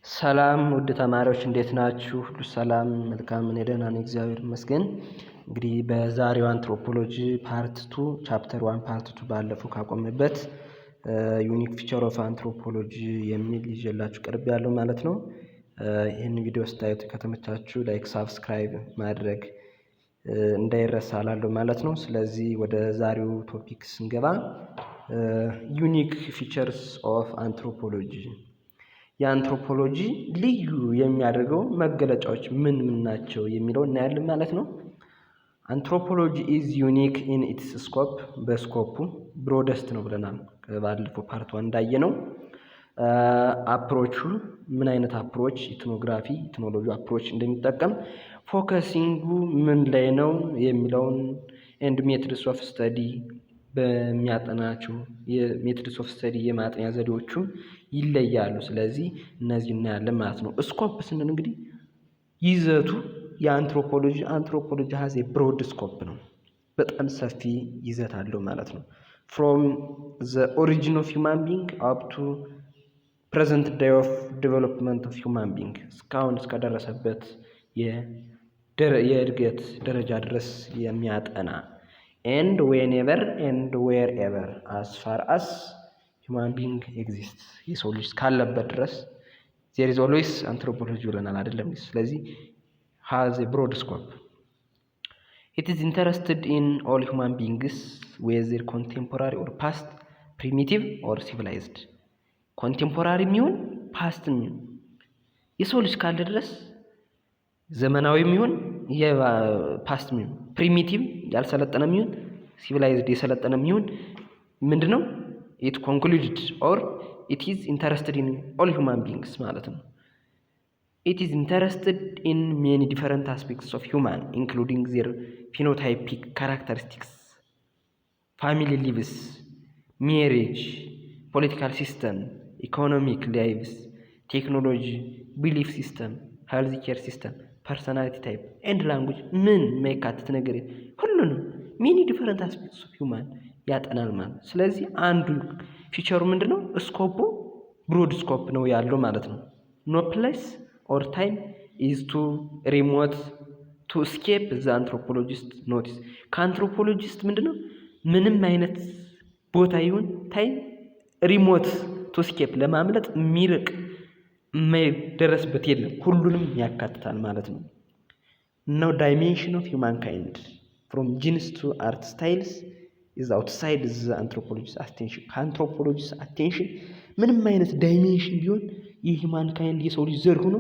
ሰላም ውድ ተማሪዎች እንዴት ናችሁ? ሁሉ ሰላም መልካም፣ እኔ ደህና ነኝ እግዚአብሔር ይመስገን። እንግዲህ በዛሬው አንትሮፖሎጂ ፓርት 2 ቻፕተር 1 ፓርት 2 ባለፈው ካቆምንበት ዩኒክ ፊቸር ኦፍ አንትሮፖሎጂ የሚል ይዤላችሁ ቀርብ ያለው ማለት ነው። ይህን ቪዲዮ ስታዩት ከተመቻችሁ ላይክ፣ ሳብስክራይብ ማድረግ እንዳይረሳ እላለሁ ማለት ነው። ስለዚህ ወደ ዛሬው ቶፒክ ስንገባ ዩኒክ ፊቸርስ ኦፍ አንትሮፖሎጂ የአንትሮፖሎጂ ልዩ የሚያደርገው መገለጫዎች ምን ናቸው የሚለው እናያለን ማለት ነው። አንትሮፖሎጂ ኢዝ ዩኒክ ኢን ኢትስ ስኮፕ፣ በስኮፑ ብሮደስት ነው ብለናል ባለፈው ፓርት 1 እንዳየነው። አፕሮቹ ምን አይነት አፕሮች ኢትኖሎጂ አፕሮች እንደሚጠቀም፣ ፎከሲንጉ ምን ላይ ነው የሚለውን ኤንድ ሜትድስ ኦፍ ስተዲ በሚያጠናቸው የሜትድስ ኦፍ ስተዲ የማጥኛ ዘዴዎቹም ይለያሉ። ስለዚህ እነዚህ እናያለን ማለት ነው። ስኮፕ ስንል እንግዲህ ይዘቱ የአንትሮፖሎጂ ሀዝ ብሮድ ስኮፕ ነው፣ በጣም ሰፊ ይዘት አለው ማለት ነው። ፍሮም ዘ ኦሪጂን ኦፍ ሂውማን ቢንግ አፕ ቱ ፕሬዘንት ዴይ ኦፍ ዴቨሎፕመንት ኦፍ ሂውማን ቢንግ እስካሁን እስከደረሰበት የእድገት ደረጃ ድረስ የሚያጠና and whenever and wherever as far as human being exists የሰው ልጅ ካለበት ድረስ there is always anthropology ብለናል አይደለም? ስለዚህ has a broad scope. It is interested in all human beings whether contemporary or past, primitive or civilized. contemporary የሚሆን past የሚሆን የሰው ልጅ ካለ ድረስ ዘመናዊ የሚሆን የፓስት የሚሆን ፕሪሚቲቭ ያልሰለጠነ የሚሆን ሲቪላይዝድ የሰለጠነ የሚሆን ምንድነው? it concluded or it is interested in all human beings ማለት ነው። it is interested in many different aspects of human including their phenotypic characteristics, family lives, marriage, political system, economic lives, technology, belief system, health care system, ፐርሰናሊቲ ታይፕ ኤንድ ላንጉጅ ምን የማይካትት ነገር ሁሉንም ሚኒ ዲፈረንት አስፔክትስ ኦፍ ሂውማን ያጠናል ማለት። ስለዚህ አንዱ ፊቸሩ ምንድነው? ስኮፑ ብሮድ ስኮፕ ነው ያለው ማለት ነው። ኖ ፕሌስ ኦር ታይም ኢዝ ቱ ሪሞት ቱ ስኬፕ ዘ አንትሮፖሎጂስት ኖቲስ። ከአንትሮፖሎጂስት ምንድነው ምንም አይነት ቦታ ይሁን ታይም ሪሞት ቱ ስኬፕ ለማምለጥ የሚርቅ የማይደረስበት የለም፣ ሁሉንም ያካትታል ማለት ነው። ነው ዳይሜንሽን ኦፍ humankind from genes to art styles is outside the anthropologist's attention። ከአንትሮፖሎጂስት አቴንሽን ምንም አይነት ዳይሜንሽን ቢሆን የሂውማንካይንድ የሰው ልጅ ዘር ሆኖ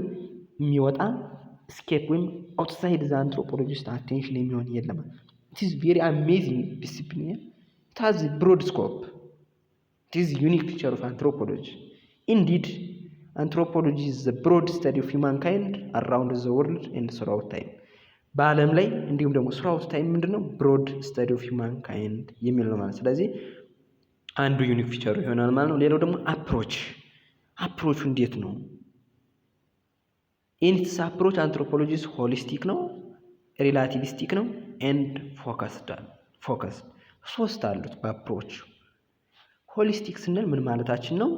የሚወጣ ስኬፕ ወይም outside the anthropologist's attention የሚሆን የለም። it is very amazing discipline. it has a broad scope. it is a unique feature of anthropology. Indeed, anthropology is the broad study of humankind around the world and throughout time። በዓለም ላይ እንዲሁም ደግሞ throughout time ምንድነው? broad study of humankind የሚል ነው ማለት። ስለዚህ አንዱ ዩኒክ ፊቸር ይሆናል ማለት ነው። ሌላው ደግሞ አፕሮቹ እንዴት ነው? in its approach anthropology is holistic ነው፣ relativistic ነው and focused። ሶስት አሉት በአፕሮች። ሆሊስቲክ ስንል ምን ማለታችን ነው?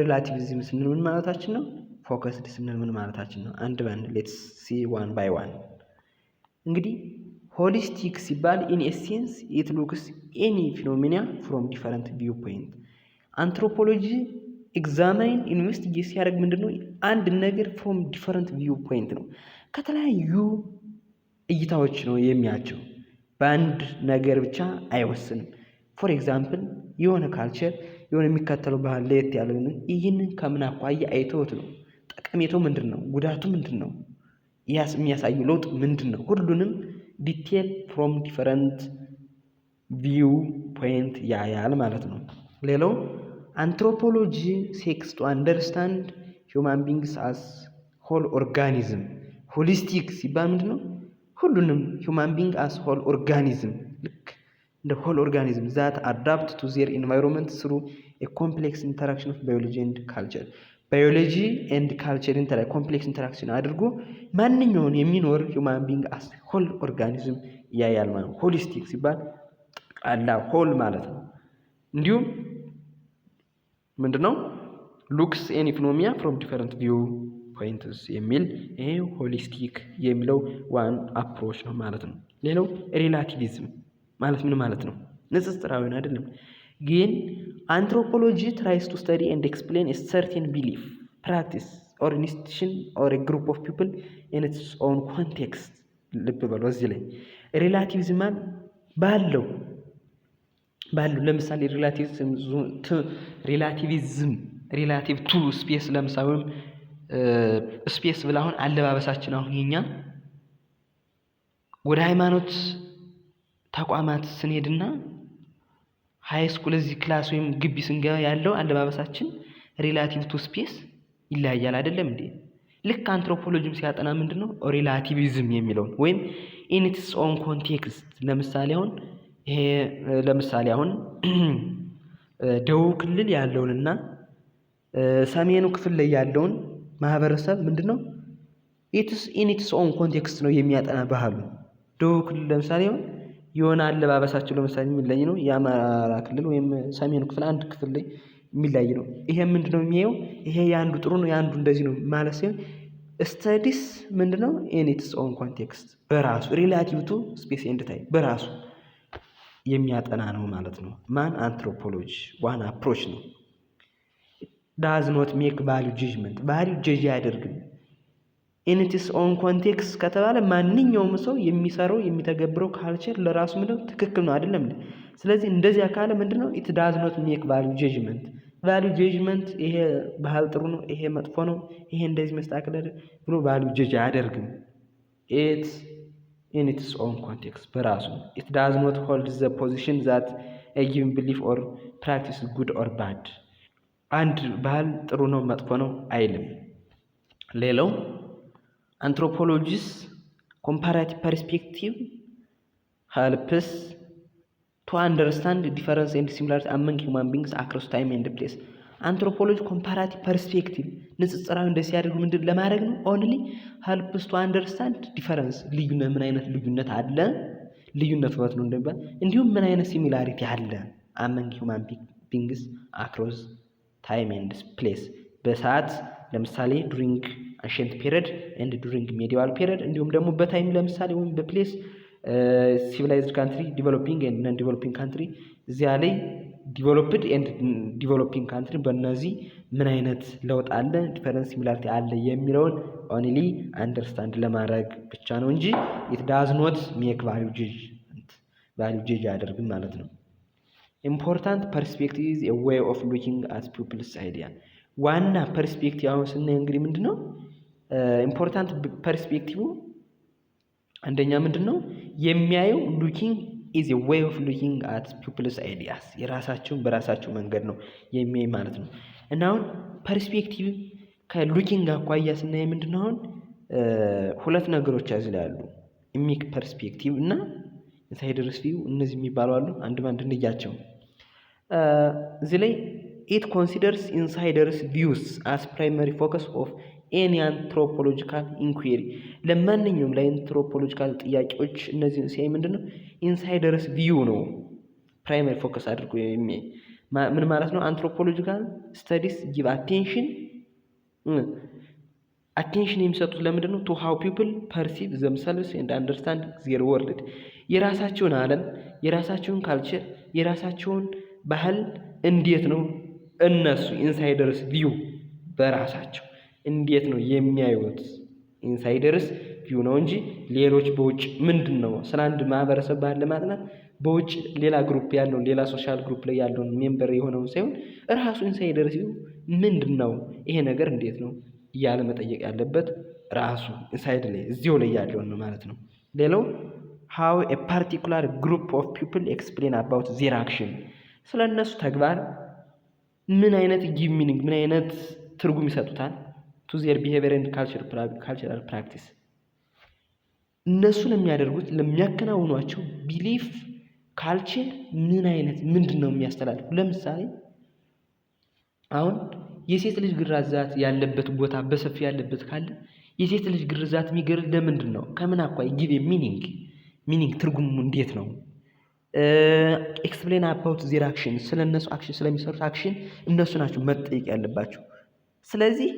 ሪላቲቪዝም ስንል ምን ማለታችን ነው? ፎከስድ ስንል ምን ማለታችን ነው? አንድ ባንድ ሌትስ ሲ ዋን ባይ ዋን። እንግዲህ ሆሊስቲክ ሲባል ኢን ኤሴንስ ኢት ሉክስ ኤኒ ፊኖሜና ፍሮም ዲፈረንት ቪው ፖይንት። አንትሮፖሎጂ ኤግዛማይን ኢንቨስቲጌት ሲያደርግ ምንድነው? አንድ ነገር ፍሮም ዲፈረንት ቪው ፖይንት ነው፣ ከተለያዩ እይታዎች ነው የሚያቸው። በአንድ ነገር ብቻ አይወስንም። ፎር ኤግዛምፕል የሆነ ካልቸር የሆነ የሚከተለው ባህል ለየት ያለው ነው። ይህንን ከምን አኳያ አይተውት ነው? ጠቀሜታው ምንድነው? ጉዳቱ ምንድነው? የሚያሳዩ ለውጥ ምንድነው? ሁሉንም ዲቴል ፍሮም ዲፈረንት ቪው ፖይንት ያያል ማለት ነው። ሌላው አንትሮፖሎጂ ሴክስ ቱ አንደርስታንድ ሂውማን ቢንግስ አስ ሆል ኦርጋኒዝም። ሆሊስቲክ ሲባል ምንድነው? ሁሉንም ሂውማን ቢንግ አስ ሆል ኦርጋኒዝም፣ ልክ እንደ ሆል ኦርጋኒዝም ዛት አዳፕት ቱ ዜር ኢንቫይሮንመንት ስሩ ኤ ኮምፕሌክስ ኢንተራክሽን ኦፍ ባዮሎጂ ኤንድ ካልቸር። ባዮሎጂ ኤንድ ካልቸር ኮምፕሌክስ ኢንተራክሽን አድርጎ ማንኛውን የሚኖር ሂውማን ቢንግ አስ ሆል ኦርጋኒዝም ያያል ማለት ነው። ሆሊስቲክ ሲባል ጠቅላላ ሆል ማለት ነው። እንዲሁም ምንድነው ሉክስ ኤን ኢኮኖሚያ ፍሮም ዲፈረንት ቪው ፖይንትስ የሚል ይሄ ሆሊስቲክ የሚለው ዋን አፕሮች ነው ማለት ነው። ሌላው ሪላቲቪዝም ማለት ምን ማለት ነው? ንጽጽራዊን አይደለም ግን አንትሮፖሎጂ ትራይስ ቱ ስተዲ ኤንድ ኤክስፕሌን ኤ ሰርቴን ቢሊፍ ፕራክቲስ ኦር ኢንስቲቱሽን ኦር ኤ ግሩፕ ኦፍ ፒፕል ኢን ኢትስ ኦን ኮንቴክስት። ልብ በሉ እዚህ ላይ ሪላቲቪዝም ባለው ለምሳሌ ሪላቲቪዝም ሪላቲቭ ቱ ስፔስ ለምሳሌ ወይም ስፔስ ብላ አሁን አለባበሳችን አሁን የኛ ወደ ሃይማኖት ተቋማት ስንሄድና ሃይ ስኩል እዚህ ክላስ ወይም ግቢ ስንገባ ያለው አለባበሳችን ሪላቲቭ ቱ ስፔስ ይለያያል አይደለም እንዴ? ልክ አንትሮፖሎጂም ሲያጠና ምንድነው ሪላቲቪዝም የሚለውን ወይም ኢን ኢትስ ኦን ኮንቴክስት ለምሳሌ አሁን ደቡብ ክልል ያለውንና ሰሜኑ ክፍል ላይ ያለውን ማህበረሰብ ምንድነው ኢትስ ኢን ኢትስ ኦን ኮንቴክስት ነው የሚያጠና ባህሉ። ደቡብ ክልል ለምሳሌ የሆነ አለባበሳቸው ለምሳሌ የሚለይ ነው። የአማራ ክልል ወይም ሰሜኑ ክፍል አንድ ክፍል ላይ የሚለይ ነው። ይሄ ምንድነው የሚያየው ይሄ ያንዱ ጥሩ ነው ያንዱ እንደዚህ ነው ማለት ሲሆን ስተዲስ ምንድነው ኢን ኢትስ ኦን ኮንቴክስት በራሱ ሪላቲቭ ቱ ስፔስ ኤንድ ታይም በራሱ የሚያጠና ነው ማለት ነው። ማን አንትሮፖሎጂ ዋን አፕሮች ነው። ዳዝ ኖት ሜክ ቫልዩ ጀጅመንት ቫልዩ ጀጅ አያደርግም። ኢን ኢትስ ኦን ኮንቴክስት ከተባለ ማንኛውም ሰው የሚሰራው የሚተገብረው ካልቸር ለራሱ ምንድነው ትክክል ነው አይደለም። ስለዚህ እንደዚያ ካለ ምንድነው ኢት ዳዝ ኖት ሜክ ቫልዩ ጀጅመንት ቫልዩ ጀጅመንት ይሄ ባህል ጥሩ ነው ይሄ መጥፎ ነው ይሄ እንደዚህ መስተካከል ብሎ ቫልዩ ጀጅ አያደርግም። ኢትስ in its own context በራሱ it does not hold the position that a given belief or practice is good or bad አንድ ባህል ጥሩ ነው መጥፎ ነው አይልም። ሌላው አንትሮፖሎጂስ comparative perspective helps to understand the difference and similarity among human beings across time and place አንትሮፖሎጂ ኮምፓራቲቭ ፐርስፔክቲቭ ንጽጽራዊ እንደዚህ ያደርጉ ምንድን ለማድረግ ነው ኦንሊ helps to understand difference ልዩነት ምን አይነት ልዩነት አለ ልዩነት ማለት ነው እንደሚባል እንዲሁም ምን አይነት ሲሚላሪቲ አለ among human beings across time and place በሰዓት ለምሳሌ during ancient period and during medieval period እንዲሁም ደግሞ በታይም ለምሳሌ ወይም በፕሌስ civilized country developing and non developing country እዚያ ላይ ዲቨሎፕድ ኤንድ ዲቨሎፒንግ ካንትሪ በእነዚህ ምን አይነት ለውጥ አለ ዲፈረንስ ሲሚላሪቲ አለ የሚለውን ኦንሊ አንደርስታንድ ለማድረግ ብቻ ነው እንጂ ኢት ዳዝ ኖት ሜክ ቫልዩ ጀጅ አያደርግም ማለት ነው። ኢምፖርታንት ፐርስፔክቲቭ ኢዝ ኤ ዌይ ኦፍ ሉኪንግ አት ፒፕልስ አይዲያ ዋና ፐርስፔክቲቭ አሁን ስናይ እንግዲህ ምንድነው ኢምፖርታንት ፐርስፔክቲቭ አንደኛ ምንድነው የሚያየው ሉኪንግ is a way of looking at people's ideas የራሳቸውን በራሳቸው መንገድ ነው የሚያይ ማለት ነው። እና አሁን ፐርስፔክቲቭ ከሉኪንግ አኳያ ስናይ ምንድነው አሁን ሁለት ነገሮች ያዝላሉ ኢሚክ ፐርስፔክቲቭ እና ኢንሳይደርስ ቪው እነዚህ የሚባሉ አሉ። አንድ ባንድ እንያቸው እዚህ ላይ it considers insiders views as primary focus of any anthropological inquiry ለማንኛውም ለአንትሮፖሎጂካል ጥያቄዎች እነዚህን ሲያይ ምንድነው ኢንሳይደርስ ቪው ነው ፕራይመሪ ፎከስ አድርጎ ምን ማለት ነው አንትሮፖሎጂካል ስተዲስ ጊቭ አቴንሽን የሚሰጡት ለምንድነው to how people perceive themselves and understand their world የራሳቸውን ዓለም የራሳቸውን ካልቸር የራሳቸውን ባህል እንዴት ነው እነሱ ኢንሳይደርስ ቪው በራሳቸው እንዴት ነው የሚያዩት ኢንሳይደርስ ቪው ነው እንጂ ሌሎች በውጭ ምንድነው ስለ አንድ ማህበረሰብ ባህል ለማጥናት በውጭ ሌላ ግሩፕ ያለው ሌላ ሶሻል ግሩፕ ላይ ያለውን ሜምበር የሆነው ሳይሆን ራሱ ኢንሳይደርስ ቪው ምንድነው ይሄ ነገር እንዴት ነው እያለ መጠየቅ ያለበት ራሱ ኢንሳይድ ላይ እዚው ላይ ያለው ነው ማለት ነው። ሌላው how a particular group of people explain about their action ስለነሱ ተግባር ምን አይነት ጊቭ ሚኒንግ ምን አይነት ትርጉም ይሰጡታል to their behavior and cultural practice እነሱ ለሚያደርጉት ለሚያከናውኗቸው ቢሊፍ ካልቸር ምን አይነት ምንድነው የሚያስተላልፉ ለምሳሌ አሁን የሴት ልጅ ግርዛት ያለበት ቦታ በሰፊ ያለበት ካለ የሴት ልጅ ግርዛት የሚገርል ለምንድን ነው ከምን አኳይ ጊቭ ሚኒንግ ትርጉሙ እንዴት ነው ኤክስፕሌን አባውት ዜር አክሽን ስለነሱ አክሽን ስለሚሰሩት አክሽን እነሱ ናቸው መጠየቅ ያለባቸው ስለዚህ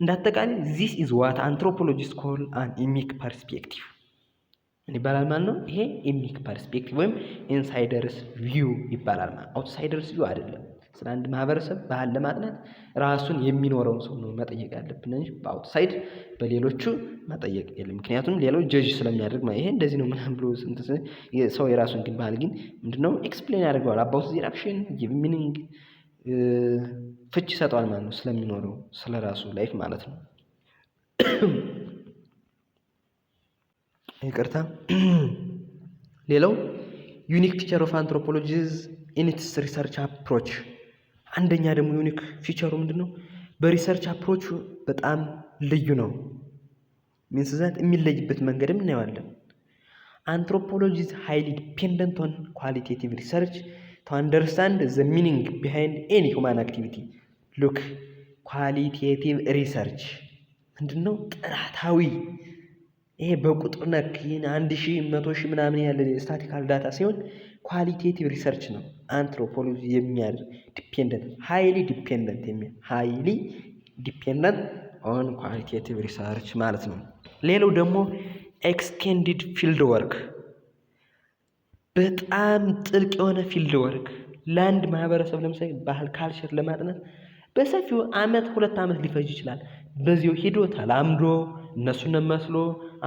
እንዳጠቃላይ this is what anthropologists call an emic perspective ይባላል ማለት ነው። ይሄ ኢሚክ ፐርስፔክቲቭ ወይም ኢንሳይደርስ ቪው ይባላል ማለት አውትሳይደርስ ቪው አይደለም። ስለ አንድ ማህበረሰብ ባህል ለማጥናት ራሱን የሚኖረውን ሰው ነው መጠየቅ ያለብን እንጂ በአውትሳይድ በሌሎቹ መጠየቅ የለም። ምክንያቱም ሌላው ጀጅ ስለሚያደርግ ማለት ይሄ እንደዚህ ነው ምናምን ብሎ ሰው የራሱን ግን ባህል ግን ምንድነው ኤክስፕሌን ያደርገዋል አባውት ዜር አክሽን ጊቭ ሚኒንግ ፍች ይሰጠዋል ማለት ነው ስለሚኖረው ስለራሱ ላይፍ ማለት ነው። ይቅርታ ሌላው ዩኒክ ፊቸር ኦፍ አንትሮፖሎጂ ኢን ኢትስ ሪሰርች አፕሮች አንደኛ ደግሞ ዩኒክ ፊቸሩ ምንድነው? በሪሰርች አፕሮቹ በጣም ልዩ ነው። ሚንስ ዛት የሚለይበት መንገድም እናየዋለን። አንትሮፖሎጂ ኢዝ ሃይሊ ዲፔንደንት ኦን ኳሊቴቲቭ ሪሰርች ቱ አንደርስታንድ ዘ ሚኒንግ ቢሃይንድ ኤኒ ሁማን አክቲቪቲ። ሉክ ኳሊቴቲቭ ሪሰርች ምንድነው? ጥናታዊ ይሄ በቁጥር ነክ 1000 100,000 ምናምን ያለ ስታቲካል ዳታ ሲሆን ኳሊቴቲቭ ሪሰርች ነው አንትሮፖሎጂ የሚያደርግ ዲፔንደንት ሃይሊ ዲፔንደንት ኦን ኳሊቴቲቭ ሪሰርች ማለት ነው። ሌላው ደግሞ ኤክስቴንድድ ፊልድ ወርክ በጣም ጥልቅ የሆነ ፊልድ ወርክ ለአንድ ማህበረሰብ ለምሳሌ ባህል ካልቸር ለማጥናት በሰፊው አመት 2 አመት ሊፈጅ ይችላል። በዚሁ ሂዶ ተላምዶ እነሱን መስሎ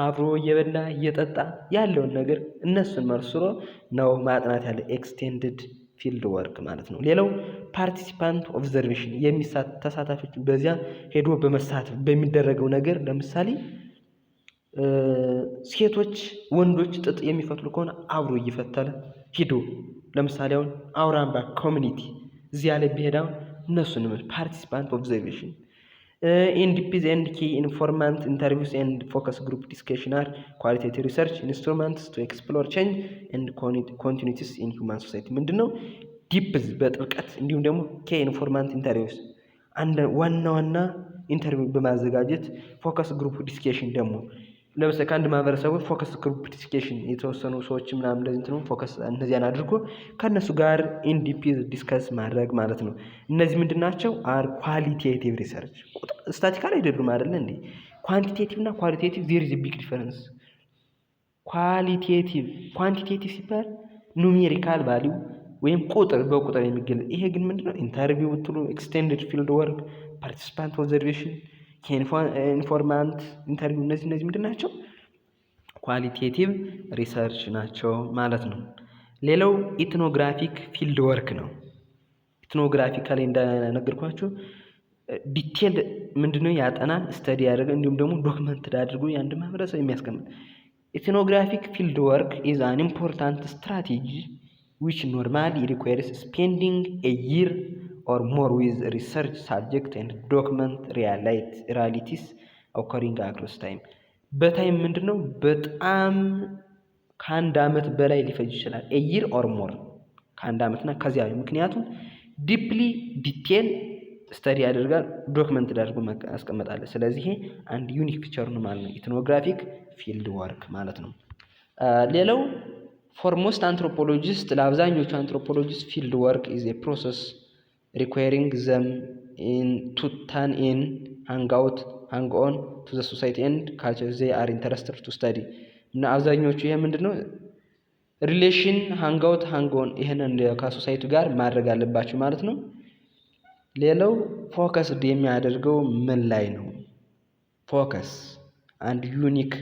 አብሮ እየበላ እየጠጣ ያለውን ነገር እነሱን መስሎ ነው ማጥናት ያለ ኤክስቴንድድ ፊልድ ወርክ ማለት ነው። ሌላው ፓርቲሲፓንት ኦብዘርቬሽን ተሳታፊዎች በዚያ ሄዶ በመሳተፍ በሚደረገው ነገር ለምሳሌ ሴቶች ወንዶች ጥጥ የሚፈትሉ ከሆነ አብሮ እየፈተለ ሂዶ ለምሳሌ አሁን አውራምባ ኮሚኒቲ እዚያ ላይ ቢሄዳው እነሱን ፓርቲሲፓንት ኦብዘርቬሽን ኢንዲፒዝ ኤንድ ኪ ኢንፎርማንት ኢንተርቪውስ ኤንድ ፎከስ ግሩፕ ዲስከሽን አር ኳሊቴቲቭ ሪሰርች ኢንስትሩመንትስ ቱ ኤክስፕሎር ቼንጅ ኤንድ ኮንቲኒቲስ ኢን ሂውማን ሶሳይቲ። ምንድነው? ዲፕዝ በጥልቀት እንዲሁም ደግሞ ኬ ኢንፎርማንት ኢንተርቪውስ አንድ ዋና ኢንተርቪው በማዘጋጀት ፎከስ ግሩፕ ዲስከሽን ደግሞ ለምሳሌ ከአንድ ማህበረሰቡ ፎከስ ግሩፕ ዲስከሽን የተወሰኑ ሰዎች ምናምን እንደዚህ እንትኑ ፎከስ እነዚያን አድርጎ ከነሱ ጋር ኢንዲፒ ዲስከስ ማድረግ ማለት ነው። እነዚህ ምንድናቸው? አር ኳሊቴቲቭ ሪሰርች ስታቲካል አይደሉም አይደል እንዴ? ኳንቲቴቲቭ እና ኳሊቴቲቭ ዜር ኢዝ ቢግ ዲፈረንስ። ኳንቲቴቲቭ ሲባል ኑሜሪካል ቫልዩ ወይም ቁጥር በቁጥር የሚገለጽ ይሄ ግን ምንድነው? ኢንተርቪው ብትሉ ኤክስቴንድድ ፊልድ ወርክ ፓርቲሲፓንት ኦብዘርቬሽን ኢንፎርማንት ኢንተርቪው እነዚህ ምንድን ናቸው? ኳሊቴቲቭ ሪሰርች ናቸው ማለት ነው። ሌላው ኢትኖግራፊክ ፊልድ ወርክ ነው። ኢትኖግራፊካሊ እንደነገርኳችሁ ዲቴል ምንድነው ያጠናን ስተዲ ያደርገ እንዲሁም ደግሞ ዶክመንት አድርጎ የአንድ ማህበረሰብ የሚያስቀምጥ ኢትኖግራፊክ ፊልድ ወርክ ኢዝ አን ኢምፖርታንት ስትራቴጂ which normally requires spending a year or more with research subject and document realities occurring across time. በታይም ምንድነው በጣም ከአንድ አመት በላይ ሊፈጅ ይችላል። a year or more ከአንድ አመትና ከዚያ ምክንያቱም ዲፕሊ ዲቴል ስተዲ ያደርጋል ዶክመንት አድርጎ ያስቀምጣል። ስለዚህ ይሄ አንድ ዩኒክ ፊቸር ነው ማለት ነው ኢትኖግራፊክ ፊልድ ወርክ ማለት ነው። ሌላው for most anthropologists ለአብዛኞቹ አንትሮፖሎጂስት ፊልድ ወርክ is a process requiring them to turn in, hang on to the society and culture they are interested to study እና አብዛኞቹ ይሄ ምንድነው ሪሌሽን hang on ይሄንን ከሶሳይቲ ጋር ማድረግ አለባችሁ ማለት ነው። ሌላው ፎከስ የሚያደርገው ምን ላይ ነው? ፎከስ አንድ ዩኒክ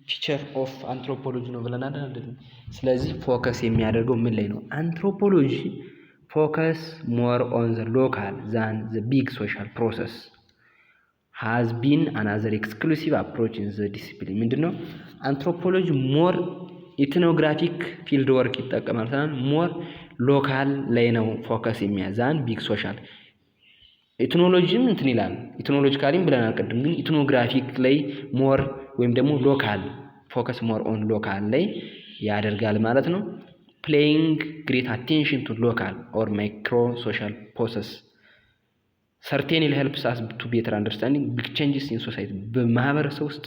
ፊቸር ኦፍ አንትሮፖሎጂ ነው ብለናል አይደል? ስለዚህ ፎከስ የሚያደርገው ምን ላይ ነው? አንትሮፖሎጂ ፎከስ ሞር ኦን ዘ ሎካል ዛን ዘ ቢግ ሶሻል ፕሮሰስ ሃዝ ቢን አናዘር ኤክስክሉሲቭ አፕሮች ኢን ዘ ዲሲፕሊን። ምንድነው አንትሮፖሎጂ ሞር ኢትኖግራፊክ ፊልድ ወርክ ይጠቀማል ማለት ሞር ሎካል ላይ ነው ፎከስ የሚያዛን ቢግ ሶሻል ኢትኖሎጂም እንትን ይላል ኢትኖሎጂካሊም ብለናል ቀደም። ግን ኢትኖግራፊክ ላይ ሞር ወይም ደግሞ ሎካል ፎከስ ሞር ኦን ሎካል ላይ ያደርጋል ማለት ነው። ፕሌይንግ ግሬት አቴንሽን ቱ ሎካል ኦር ማይክሮ ሶሻል ፕሮሰስ ሰርቴንሊ ሄልፕስ አስ ቱ ቤተር አንደርስታንዲንግ ቢግ ቼንጅስ ኢን ሶሳይቲ። በማህበረሰብ ውስጥ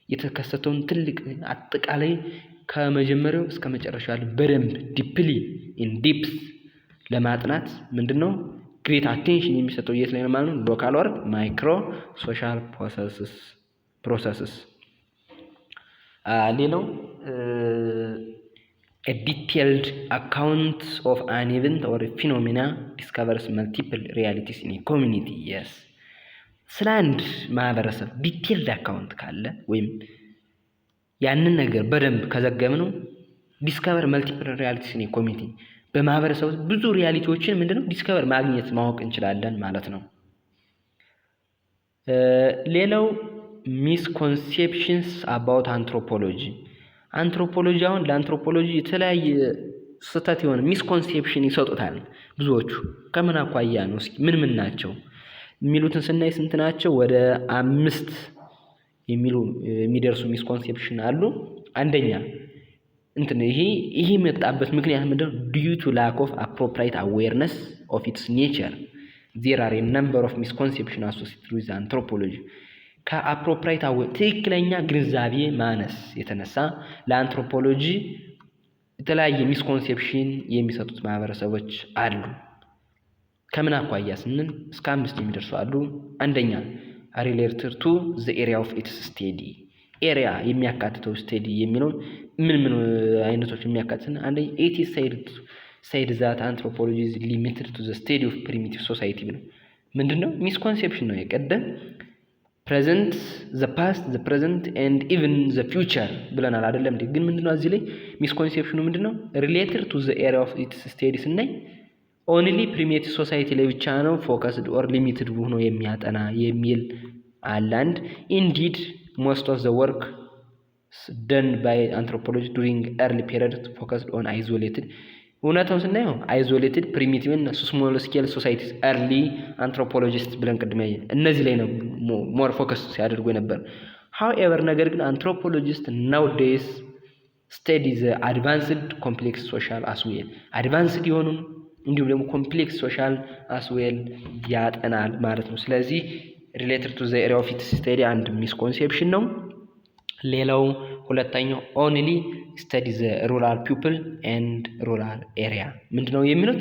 የተከሰተውን ትልቅ አጠቃላይ ከመጀመሪያው እስከ መጨረሻው በደንብ ዲፕሊ ኢን ዲፕስ ለማጥናት ምንድነው ግሬት አቴንሽን የሚሰጠው የት ላይ ነው ማለት ነው? ሎካል ኦር ማይክሮ ሶሻል ፕሮሰስስ። ሌላው a detailed account of an event or a phenomena discovers multiple realities in a community. yes ስለ አንድ ማህበረሰብ ዲቴይልድ አካውንት ካለ ወይም ያንን ነገር በደንብ ከዘገብነው ዲስከቨር መልቲፕል ሪያሊቲስ ኢን ኤ ኮሚኒቲ በማህበረሰቡ ብዙ ሪያሊቲዎችን ምንድነው ዲስከቨር ማወቅ እንችላለን ማለት ነው። ሌላው ሚስኮንሴፕሽንስ አባውት አንትሮፖሎጂ። አንትሮፖሎጂ አሁን ለአንትሮፖሎጂ የተለያየ ስህተት የሆነ ሚስኮንሴፕሽን ይሰጡታል ብዙዎቹ። ከምን አኳያ ነው እስኪ ምን ናቸው የሚሉትን ስናይ ስንት ናቸው? ወደ 5 የሚደርሱ ሚስኮንሴፕሽን አሉ። አንደኛ ይሄ የመጣበት ምክንያት ምንድነው? due to lack of appropriate awareness of its nature there are a number of misconceptions associated with anthropology. ከአፕሮፕራይት ትክክለኛ ግንዛቤ ማነስ የተነሳ ለአንትሮፖሎጂ የተለያየ ሚስኮንሴፕሽን የሚሰጡት ማህበረሰቦች አሉ። ከምን አኳያ ስንል እስከ 5 የሚደርሱ አሉ። አንደኛ related to the area of its study ኤሪያ የሚያካትተው ስቴዲ የሚለው ምን አይነቶች የሚያካትተን? አንደኛ it is said that anthropology is limited to the study of primitive society ነው። ምንድነው? ሚስኮንሴፕሽን ነው። የቀደም present, the past, the present and even the future ብለናል አይደለም እንዴ? ግን ምንድነው እዚህ ላይ ሚስኮንሴፕሽኑ ምንድነው? related to the area of its study ስናይ only primitive society ላይ ብቻ ነው focused or limited ሆኖ የሚያጠና የሚል አለ። and indeed most of the work done by anthropology during early period focused on isolated እውነታውን ስናየው isolated primitive እና small scale societies early anthropologists ብለን ቅድም ያየን እነዚህ ላይ ነው more focus ሲያደርጉ ነበር። however ነገር ግን anthropologists nowadays study the advanced complex social as well advanced የሆኑ እንዲሁም ደግሞ complex social as well ያጠናል ማለት ነው። ስለዚህ related to the area of its study and misconception ነው። ሌላው ሁለተኛው only study the rural people and rural area ምንድነው የሚሉት?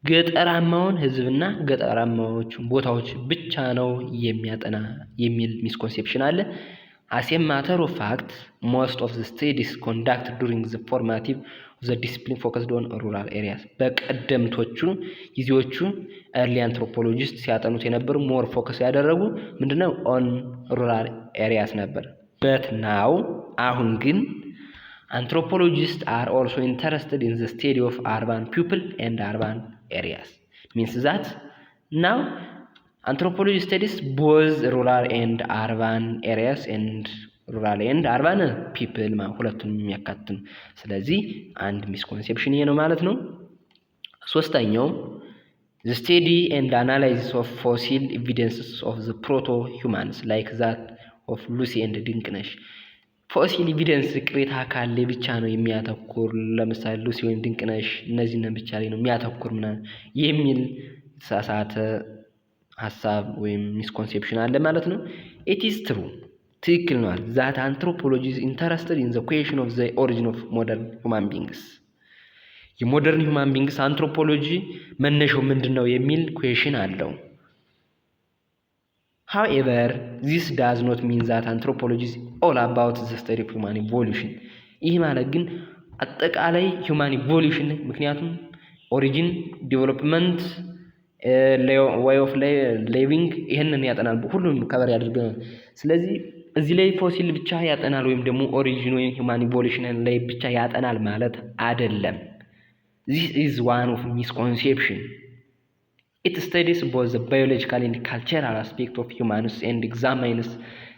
ገጠራማውን ህዝብና ገጠራማዎቹን ቦታዎች ብቻ ነው የሚያጠና የሚል ሚስኮንሴፕሽን አለ። as a matter of fact most of the studies conducted during the formative of the discipline focused on rural areas በቀደምቶቹ ጊዜዎቹ early anthropologists ሲያጠኑት የነበሩ more focus ያደረጉ ምንድነው on rural areas ነበር። but now አሁን ግን anthropologists are also interested in the study of urban people and urban areas means that now anthropology studies both rural and urban areas and rural and urban people ሁለቱንም የሚያካትት ነው። ስለዚህ አንድ ሚስኮንሴፕሽን ይሄ ነው ማለት ነው። ሶስተኛው the study and analysis of fossil evidences of the proto-humans like that of Lucy and ድንቅነሽ ፎሲል ኤቪደንስ ቅሬታ አካል ላይ ብቻ ነው የሚያተኩር። ለምሳሌ ሉሲ ወይም ድንቅነሽ እነዚህን ብቻ ላይ ነው የሚያተኩር የሚል ተሳሳተ ሐሳብ ወይም ሚስኮንሴፕሽን አለ ማለት ነው። it is true ትክክል ነው that anthropology is interested in the question of the origin of modern human beings የሞደርን human beings አንትሮፖሎጂ መነሻው ምንድነው የሚል ኩዌሽን አለው። however this does not mean that anthropology is all about the study of human evolution ይህ ማለት ግን አጠቃላይ human evolution ምክንያቱም origin development way of living ይሄንን ያጠናል ሁሉንም ከበር ያደርጋል። ስለዚህ እዚህ ላይ ፎሲል ብቻ ያጠናል ወይም ደግሞ origin ወይም human evolution ላይ ብቻ ያጠናል ማለት አይደለም። this is one of misconception. It studies both the biological and cultural aspect of humans and examines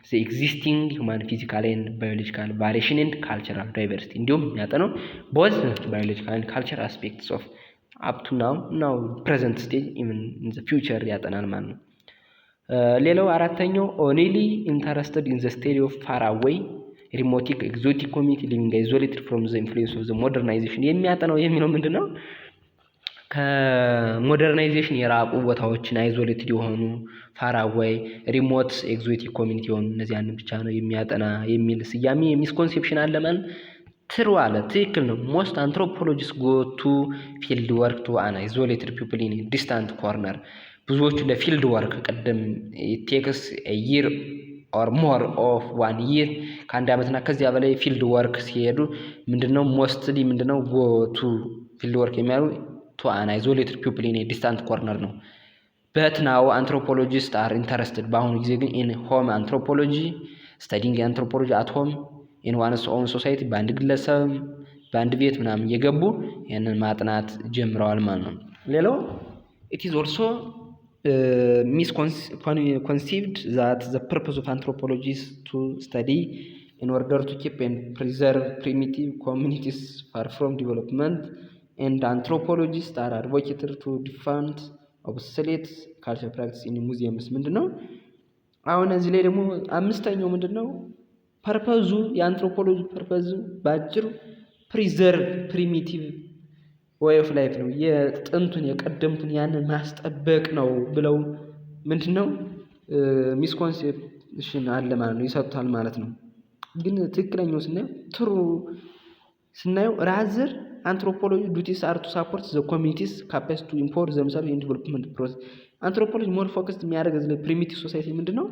the existing human physical and biological variation and cultural diversity. እንዲሁም ያጠናው both biological and cultural aspects of up to now present stage even in the future ያጠናል ማለት ነው። ሌላው አራተኛው only interested in the study of far away remote exotic community living isolated from the influence of the modernization የሚያጠናው የሚለው ምንድነው? ከሞደርናይዜሽን የራቁ ቦታዎችን አይዞሌትድ የሆኑ ፋር አዌይ ሪሞት ኤግዞቲክ ኮሚኒቲ የሆኑ እነዚያን ብቻ ነው የሚያጠና የሚል ስያሜ ሚስኮንሴፕሽን አለ ማለት ትሩ አለ ትክክል ነው። ሞስት አንትሮፖሎጂስት ጎ ቱ ፊልድ ወርክ ቱ አን አይዞሌትድ ፒፕል ኢን ዲስታንት ኮርነር። ብዙዎቹ ለፊልድ ወርክ ቅድም ቴክስ ይር ኦር ሞር ኦፍ 1 year ከአንድ ዓመትና ከዚያ በላይ ፊልድ ወርክ ሲሄዱ ምንድነው ሞስትሊ ምንድነው ጎ ቱ ፊልድ ወርክ የሚያሩ ቱ አን አይዞሌትድ ፒፕል ኢን ዲስታንት ኮርነር ነው። በት ናው አንትሮፖሎጂስት አር ኢንተረስትድ በአሁኑ ጊዜ ግን ኢን ሆም አንትሮፖሎጂ ስታዲንግ አንትሮፖሎጂ አት ሆም ኢን ዋንስ ኦን ሶሳይቲ በአንድ ግለሰብ በአንድ ቤት ምናምን እየገቡ ያንን ማጥናት ጀምረዋል ማለት ነው። ሌላው it is also misconceived that the purpose of anthropology is to study in order to keep and preserve primitive communities far from development, and anthropologists are advocated to defend obsolete cultural practice in museums። ምንድነው አሁን እዚህ ላይ ደግሞ አምስተኛው ምንድነው ፐርፐዙ የአንትሮፖሎጂ ፐርፐዙ ባጭሩ ፕሪዘርቭ ፕሪሚቲቭ way of life ነው። የጥንቱን የቀደምቱን ያንን ማስጠበቅ ነው ብለው ምንድነው ሚስኮንሴፕሽን አለ ማለት ነው ይሰጡታል ማለት ነው። ግን ትክክለኛው ስናየው ትሩ ስናየው ራዘር አንትሮፖሎጂ ዱቲስ አር ቱ ሳፖርት ዘ ኮሚኒቲስ ካፓሲቲ ቱ ኢምፖር ዘምሰልቭ ኢን ዲቨሎፕመንት ፕሮሰስ። አንትሮፖሎጂ ሞር ፎከስድ የሚያደርግ እዚህ ላይ ፕሪሚቲቭ ሶሳይቲ ምንድነው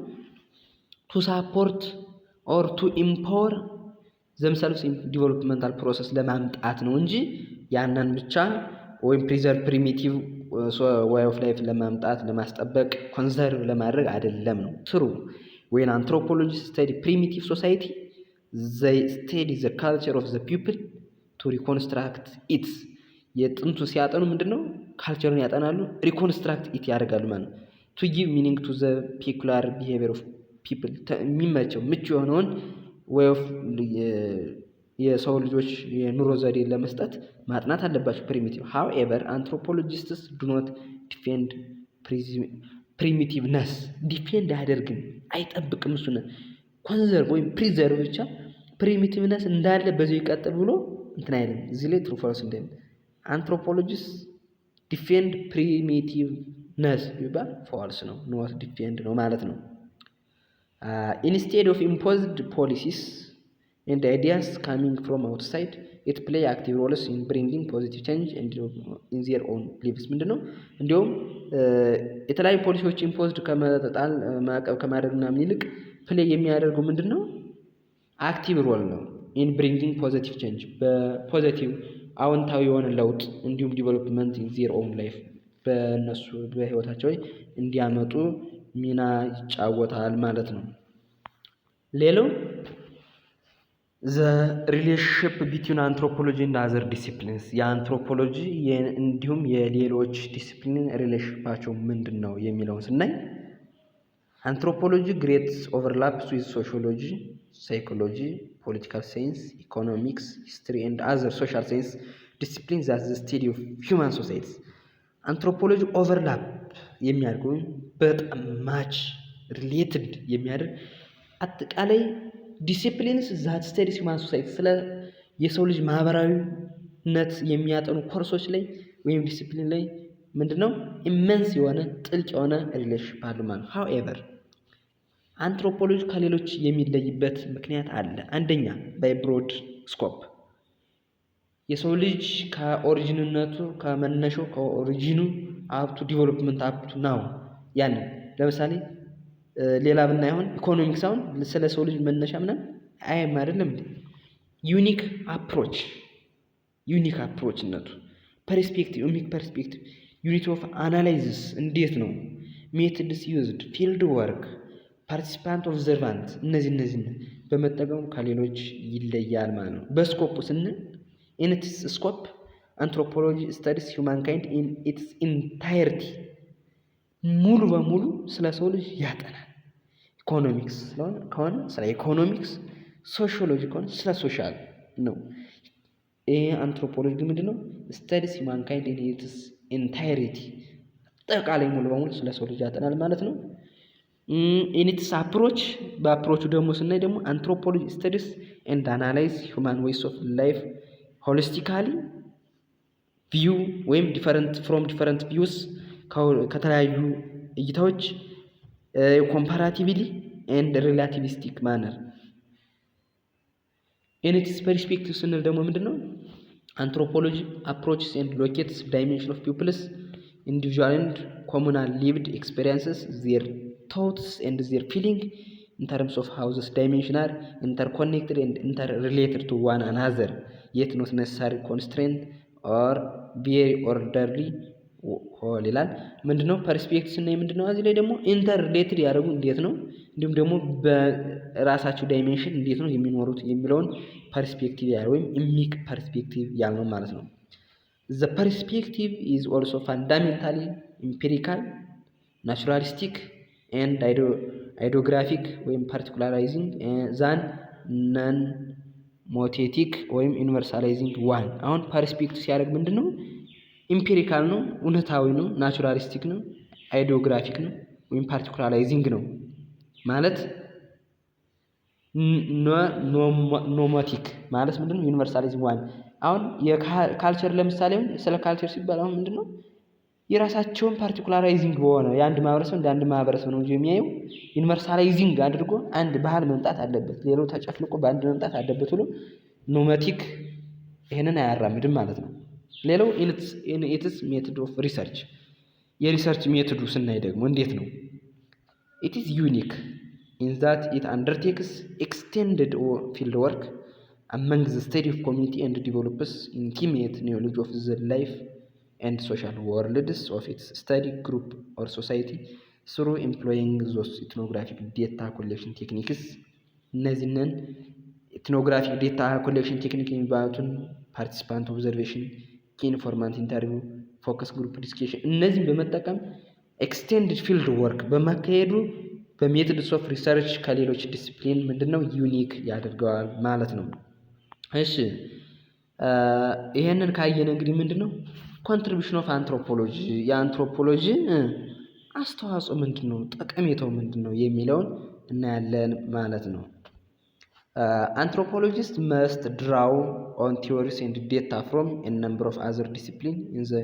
ቱ ሳፖርት ኦር ቱ ኢምፖር ዘምሰልቭስ ኢን ዲቨሎፕመንታል ፕሮሰስ ለማምጣት ነው እንጂ ያንን ብቻ ወይም ፕሪዘርቭ ፕሪሚቲቭ way of life ለማምጣት ለማስጠበቅ ኮንዘርቭ ለማድረግ አይደለም ነው ትሩ። when anthropologists study primitive society they study the culture of the people to reconstruct it። የጥንቱ ሲያጠኑ ምንድነው ካልቸሩን ያጠናሉ ሪኮንስትራክት ኢት ያደርጋሉ ማለት ነው። to give meaning to the peculiar behavior of people የሚመቸው ምቹ የሆነውን way of የሰው ልጆች የኑሮ ዘዴ ለመስጠት ማጥናት አለባቸው ፕሪሚቲቭ። however anthropologists do not defend primitiveness ዲፌንድ አያደርግም አይጠብቅም እሱን ኮንዘርቭ ወይም ፕሪዘርቭ ብቻ ፕሪሚቲቭነስ እንዳለ በዚህ ይቀጥል ብሎ እንትን አይደለም። እዚህ ላይ ትሩ ፎልስ እንደ አንትሮፖሎጂስት ዲፌንድ ፕሪሚቲቭነስ ይባል ፎልስ ነው ኖት ዲፌንድ ነው ማለት ነው። instead of imposed policies and ideas coming from outside it play active roles in bringing positive change and in their own beliefs። ምንድነው እንዲሁም የተለያዩ ፖሊሲዎች ኢምፖዝድ ከመጣል ማዕቀብ ከማድረግ ምናምን ይልቅ ፕሌይ የሚያደርገው ምንድነው አክቲቭ ሮል ነው in bringing positive change በፖዚቲቭ አዎንታዊ የሆነ ለውጥ እንዲሁም ዲቨሎፕመንት in their own life በእነሱ በህይወታቸው እንዲያመጡ ሚና ይጫወታል ማለት ነው። ሌላው the relationship between anthropology and other disciplines የአንትሮፖሎጂ እንዲሁም የሌሎች ዲሲፕሊን ሪሌሽንሺፓቸው ምንድነው የሚለውን ስናይ አንትሮፖሎጂ great overlaps with sociology, psychology, political science, economics, history and other social science disciplines as the study of human societies። አንትሮፖሎጂ ኦቨርላፕ የሚያደርገው በጣም ማች ሪሌትድ የሚያደርግ አጠቃላይ ዲሲፕሊንስ ዛት ስተዲስ ሂውማን ሶሳይቲ ስለ የሰው ልጅ ማህበራዊነት የሚያጠኑ ኮርሶች ላይ ወይም ዲሲፕሊን ላይ ምንድነው ኢመንስ የሆነ ጥልቅ የሆነ ሪሌሽንሺፕ አለ ማለት ነው። however አንትሮፖሎጂ ከሌሎች የሚለይበት ምክንያት አለ። አንደኛ ባይ ብሮድ ስኮፕ የሰው ልጅ ከኦሪጂንነቱ ከመነሻው ከኦሪጂኑ አፕቱ ዲቨሎፕመንት አፕቱ ናው ያን ለምሳሌ ሌላ ብናይሆን ኢኮኖሚክስ አሁን ስለ ሰው ልጅ መነሻ ምናምን አይም አይደለም ዩኒክ አፕሮችነቱ ፐርስፔክቲቭ ዩኒክ ፐርስፔክቲቭ ዩኒት ኦፍ አናላይሲስ እንዴት ነው ሜትድስ ዩዝድ ፊልድ ወርክ ፓርቲሲፓንት ኦብዘርቫንት እነዚህ በመጠቀም ከሌሎች ይለያል ማለት ነው። በስኮፕ ስንል in its scope anthropology studies humankind in its entirety ሙሉ በሙሉ ስለ ሰው ልጅ ያጠናል። ኢኮኖሚክስ ከሆነ ስለ ኢኮኖሚክስ፣ ሶሺዮሎጂ ከሆነ ስለ ሶሻል ነው። ይሄ አንትሮፖሎጂ ግን ምንድነው studies humankind in its entirety አጠቃላይ ሙሉ በሙሉ ስለ ሰው ልጅ ያጠናል ማለት ነው። in its approach በአፕሮቹ ደግሞ ስናይ ደግሞ anthropology studies and analyze human ways of life holistically view ወይም different views ከተለያዩ እይታዎች comparatively and relativistic manner in its perspective ስንል ደግሞ ምንድነው anthropology approaches and locates dimension of people's individual and communal lived experiences, their thoughts and their feeling in terms of how these dimensions are interconnected and interrelated to one another, yet not necessarily constrained or very orderly whole ይላል። ምንድነው ፐርስፔክቲቭ እና ምንድነው እዚህ ላይ ደግሞ ኢንተርሪሌትድ ያደርጉ እንዴት ነው እንዲሁም ደግሞ በራሳቸው ዳይሜንሽን እንዴት ነው የሚኖሩት የሚለውን ፐርስፔክቲቭ ያለው ወይም ኢሚክ ፐርስፔክቲቭ ያለው ማለት ነው። The perspective is also fundamentally empirical, naturalistic and ideographic ወይም particularizing than nomothetic ወይም universalizing one። አሁን ፐርስፔክቲቭ ሲያደርግ ምንድነው ኢምፒሪካል ነው፣ እውነታዊ ነው፣ ናቹራሊስቲክ ነው፣ አይዲዮግራፊክ ነው ወይም ፓርቲኩላራይዚንግ ነው ማለት ኖሞቲክ ማለት ምንድነው ዩኒቨርሳሊዝም ዋን። አሁን የካልቸር ለምሳሌ ስለ ካልቸር ሲባል አሁን ምንድነው የራሳቸውን ፓርቲኩላራይዚንግ በሆነ የአንድ ማህበረሰብ እንደ አንድ ማህበረሰብ ነው እንጂ የሚያየው ዩኒቨርሳላይዚንግ አድርጎ አንድ ባህል መምጣት አለበት ሌላው ተጨፍልቆ በአንድ መምጣት አለበት ብሎ ኖሞቲክ ይሄንን አያራምድም ማለት ነው። ሌላው ኢትስ ሜቶድ ኦፍ ሪሰርች የሪሰርች ሜቶዱ ስናይ ደግሞ እንዴት ነው it is unique in that it undertakes extended fieldwork among the study of community and develops intimate knowledge of the life and social worlds of its study group or society through employing those ethnographic data collection techniques። እነዚህን ethnographic data collection technique የሚባሉትን participant observation፣ informant interview፣ focus group discussion እነዚህን በመጠቀም extended field work በማካሄዱ በሜቶድስ ኦፍ ሪሰርች ከሌሎች ዲሲፕሊን ምንድነው ዩኒክ ያደርገዋል ማለት ነው። እሺ ይሄንን ካየን እንግዲህ ምንድነው ኮንትሪቢዩሽን ኦፍ አንትሮፖሎጂ የአንትሮፖሎጂ አስተዋጽኦ ምንድነው ጠቀሜታው ምንድነው የሚለውን እናያለን ማለት ነው። Anthropologists must draw on theories and data from a number of other disciplines in the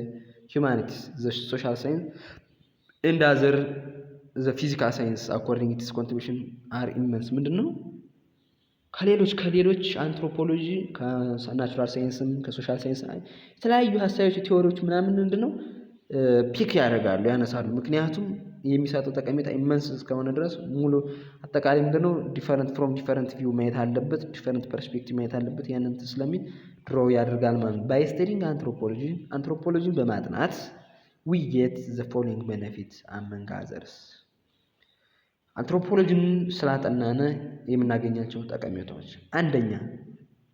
humanities, the social science, and the physical science according to its contribution are immense። ምንድነው ከሌሎች አንትሮፖሎጂ ከናቹራል ሳይንስም ከሶሻል ሳይንስ የተለያዩ ሀሳቦች ቲዎሪዎች ምናምን ምንድነው ፒክ ያደርጋሉ ያነሳሉ። ምክንያቱም የሚሰጠው ጠቀሜታ ኢመንስ እስከሆነ ድረስ ሙሉ አጠቃላይ ምንድነው ዲፈረንት ቪው ማየት አለበት፣ ዲፈረንት ፐርስፔክቲቭ ማየት አለበት። ያንን ስለሚል ድሮ ያደርጋል ማለት ነው። ባይ ስተዲንግ አንትሮፖሎጂን በማጥናት we get the following benefit among others። አንትሮፖሎጂን ስላጠናነ የምናገኛቸው ጠቀሜታዎች አንደኛ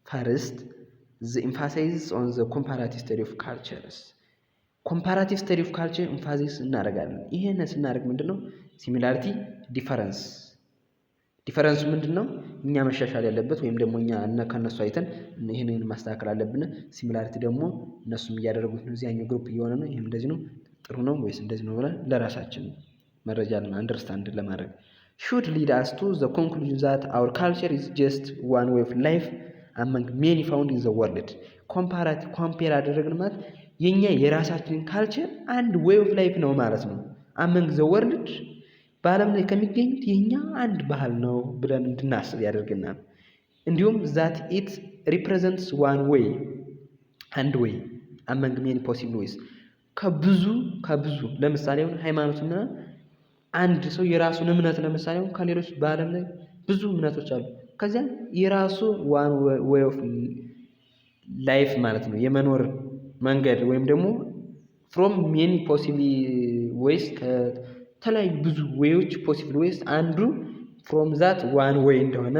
ፈርስት the emphasis on the comparative study of cultures። ኮምፓራቲቭ ስተዲ ኦፍ ካልቸር ኤምፋሲስ እናደርጋለን። ይሄን ስናደርግ ምንድነው ሲሚላሪቲ ዲፈረንሱ ምንድነው እኛ መሻሻል ያለበት ወይም ደግሞ እኛ ከነሱ አይተን ይሄንን ማስተካከል አለብን። ሲሚላሪቲ ደግሞ እነሱም እያደረጉት ነው እዚያኛው ግሩፕ እየሆነ ነው ይሄም እንደዚህ ነው ጥሩ ነው ወይስ እንደዚህ ነው ብለን ለራሳችን መረጃ አንደርስታንድ ለማድረግ should lead us to the conclusion that our culture is just one way of life among many found in the world። ኮምፔር አደረግን ማለት የኛ የራሳችን ካልቸር አንድ ዌይ ኦፍ ላይፍ ነው ማለት ነው። among the world በዓለም ላይ ከሚገኙት የኛ አንድ ባህል ነው ብለን እንድናስብ ያደርገናል። እንዲሁም that it represents one way and way among many possible ways ከብዙ ለምሳሌ ሃይማኖትና አንድ ሰው የራሱን እምነት ለምሳሌ ከሌሎች በዓለም ላይ ብዙ እምነቶች አሉ። ከዚያ የራሱ one way of life ማለት ነው የመኖር መንገድ ወይም ደግሞ from many possible ways ከተለያዩ ብዙ ዌዮች possible ways አንዱ from that one way እንደሆነ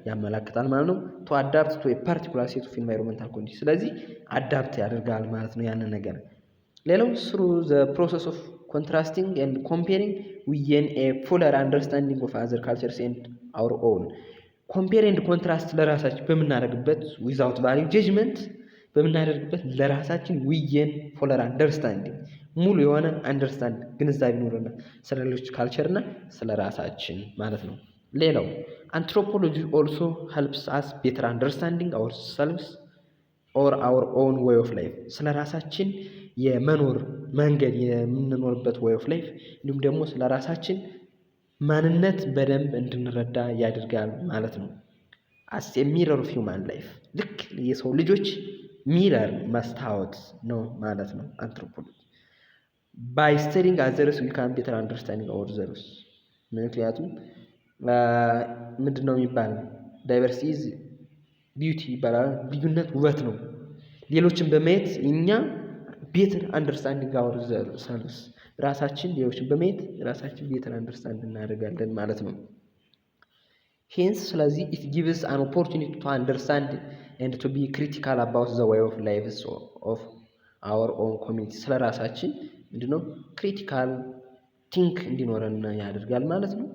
ያመለክታል ማለት ነው። to adapt to a particular set of environmental conditions ስለዚህ አዳፕት ያደርጋል ማለት ነው ያንን ነገር። ሌላው through the process of contrasting and comparing we gain a fuller understanding of other cultures and our own። compare and contrast ለራሳችን በምናደርግበት without value judgment በምናደርግበት ለራሳችን we gain fuller understanding ሙሉ የሆነ አንደርስታንድ ግንዛቤ ይኖረናል ስለሌሎች ካልቸር እና ስለራሳችን ማለት ነው። ሌላው አንትሮፖሎጂ also helps us better understanding ourselves or our own way of life ስለራሳችን የመኖር መንገድ የምንኖርበት way of life እንዲሁም ደግሞ ስለራሳችን ማንነት በደንብ እንድንረዳ ያደርጋል ማለት ነው። as a mirror of human life ልክ የሰው ልጆች ሚረር መስታወት ነው ማለት ነው አንትሮፖሎጂ። by studying others we can better understanding ourselves ምክንያቱም ምንድነው የሚባለው ዳይቨርሲቲ ኢዝ ቢዩቲ ይባላል። ልዩነት ውበት ነው። ሌሎችን በማየት እኛ ቤተር አንደርስታንዲንግ ourselves ራሳችን ሌሎችን በማየት ራሳችን ቤተር አንደርስታንድ እናደርጋለን ማለት ነው። hence ስለዚህ it gives an opportunity to understand and to be critical about the way of lives of our own community ስለራሳችን ምንድነው ክሪቲካል ቲንክ እንዲኖረን ያደርጋል ማለት ነው።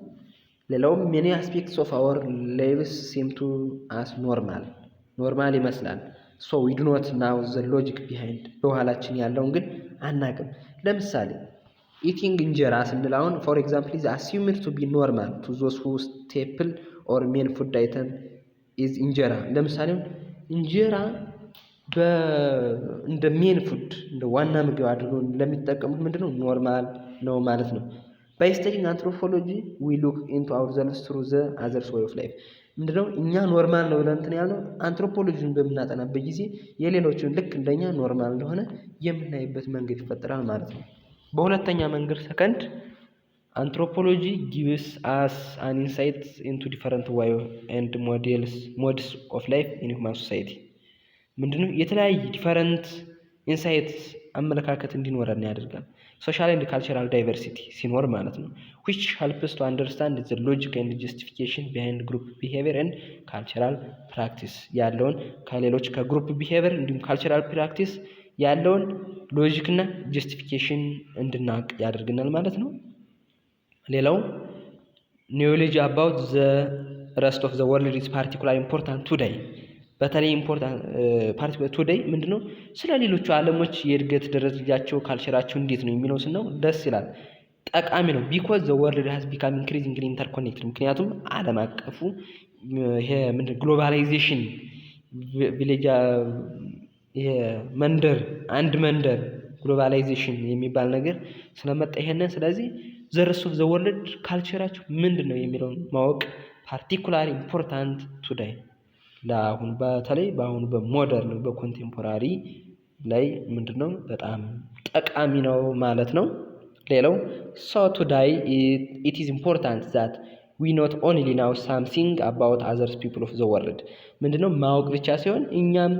ሌላውም many aspects of our lives seem to us ኖርማል ይመስላል። so we do not know the logic behind በኋላችን ያለውን ግን አናቅም። ለምሳሌ eating እንጀራ ስንል አሁን for example is assumed to be normal to those who staple or main food item is እንጀራ። ለምሳሌ እንጀራ እንደ ሜን ፉድ እንደ ዋና ምግብ አድርገው ለሚጠቀሙት ምንድነው ኖርማል ነው ማለት ነው። by studying anthropology we look into ourselves through the others way of life ምንድነው እኛ ኖርማል ነው ብለን እንትን ያለው አንትሮፖሎጂን በምናጠናበት ጊዜ የሌሎችን ልክ እንደኛ ኖርማል እንደሆነ የምናይበት መንገድ ይፈጠራል ማለት ነው። በሁለተኛ መንገድ ሰከንድ anthropology gives us an insight into different way and modes of life in human society ምንድነው የተለያየ ዲፈረንት ኢንሳይት አመለካከት እንዲኖረን ያደርጋል። ሶሻል ኤንድ ካልቸራል ዳይቨርሲቲ ሲኖር ማለት ነው which helps to understand the logic and justification behind group behavior and cultural practice ያለውን ከሌሎች ከግሩፕ ቢሄቪየር እንዲሁም ካልቸራል ፕራክቲስ ያለውን ሎጂክ እና ጀስቲፊኬሽን እንድናቅ ያደርግናል ማለት ነው። ሌላው knowledge about the rest of the world is particularly important today በተለይ ኢምፖርታንት ፓርቲኩላር ቱዴይ ምንድነው ስለ ሌሎቹ ዓለሞች የእድገት ደረጃቸው ካልቸራቸው እንዴት ነው የሚለው ስናው ደስ ይላል ጠቃሚ ነው። because the world has become increasingly interconnected ምክንያቱም ዓለም አቀፉ ይሄ ምንድነው ግሎባላይዜሽን ቪሌጅ ይሄ አንድ መንደር ግሎባላይዜሽን የሚባል ነገር ስለመጣ ይሄንን ስለዚህ the rest of the world ካልቸራቸው ምንድነው የሚለውን ማወቅ particularly important today ለአሁን በተለይ በአሁኑ በሞደርን በኮንቴምፖራሪ ላይ ምንድነው በጣም ጠቃሚ ነው ማለት ነው። ሌላው so today it is important that we not only know something about other people of the world ምንድነው ማወቅ ብቻ ሳይሆን እኛም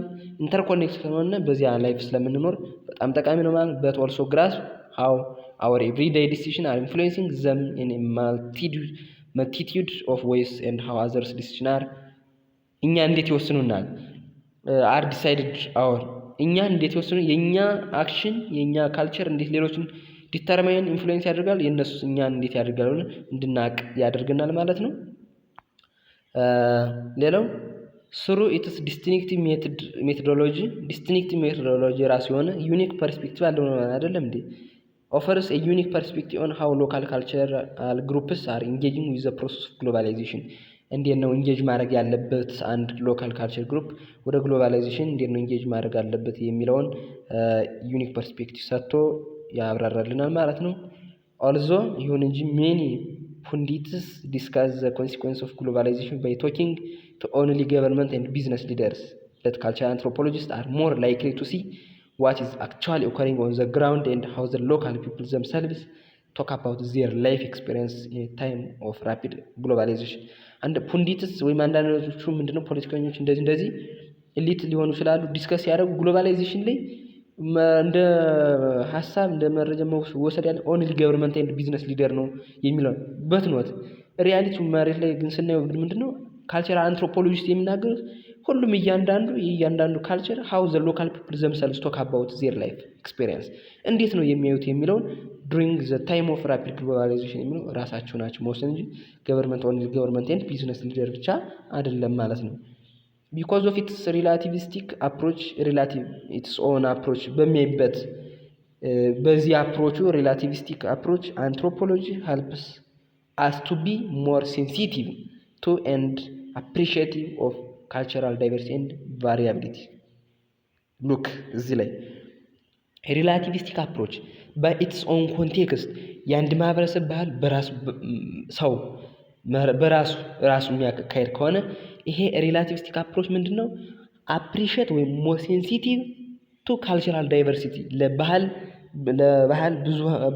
ኢንተርኮኔክት ስለሆነ በዚያ ላይፍ ስለምንኖር በጣም ጠቃሚ ነው ማለት but also grasp how our everyday decisions are influencing them in a multitude of ways and how others decisions are እኛ እንዴት ይወስኑናል are decided our እኛ እንዴት ይወስኑ የኛ አክሽን የኛ ካልቸር እንዴት ሌሎችን ዲተርማይን ኢንፍሉዌንስ ያደርጋል የነሱ እኛን እንዴት ያደርጋል እንድናቅ ያደርገናል ማለት ነው። ሌላው through its distinctive methodology ራሱ የሆነ ዩኒክ ፐርስፔክቲቭ አለው አይደለም እንዴ offers a unique perspective on how local cultural groups are engaging with the process of globalization እንዴት ነው ኢንጌጅ ማድረግ ያለበት አንድ ሎካል ካልቸር ግሩፕ ወደ ግሎባላይዜሽን እንዴት ነው ኢንጌጅ ማድረግ ያለበት የሚለውን ዩኒክ ፐርስፔክቲቭ ሰጥቶ ያብራራልናል ማለት ነው። although ይሁን እንጂ many pundits discuss the consequences of globalization by talking to only government and business leaders that cultural anthropologists are more likely to see what is actually occurring on the ground and how the local people themselves talk about their life experience in a time of rapid globalization and ፑንዲትስ ወይም አንዳንዶቹ ምንድነው ፖለቲከኞች እንደዚህ ኤሊት ሊሆኑ ይችላሉ ዲስከስ ያደርጉ ግሎባላይዜሽን ላይ እንደ ሐሳብ እንደ መረጃ መወሰድ ያለ ኦንሊ ገቨርንመንት ኤንድ ቢዝነስ ሊደር ነው የሚለው በትኖት ሪያሊቲው መሬት ላይ ግን ስናየው ምንድነው ካልቸራል አንትሮፖሎጂስት የሚናገሩት ሁሉም እያንዳንዱ ካልቸር how the local people themselves talk about their life experience እንዴት ነው የሚያዩት የሚለውን during the time of rapid globalization የሚለው ራሳቸው ናቸው መወሰን እንጂ government and business leader ብቻ አይደለም ማለት ነው። because of its relativistic approach its own approach በሚያይበት በዚህ አፕሮቹ relativistic approach anthropology helps us to be more sensitive to and appreciative of cultural diversity and variability look እዚህ ላይ relativistic approach by its own context የአንድ ማህበረሰብ ባህል በራሱ የሚያካሄድ ከሆነ ይሄ ሪላቲቪስቲክ አፕሮች ምንድነው? አፕሪሺየት ወይም ሞር ሴንሲቲቭ ቱ ካልቸራል ዳይቨርሲቲ ለባህል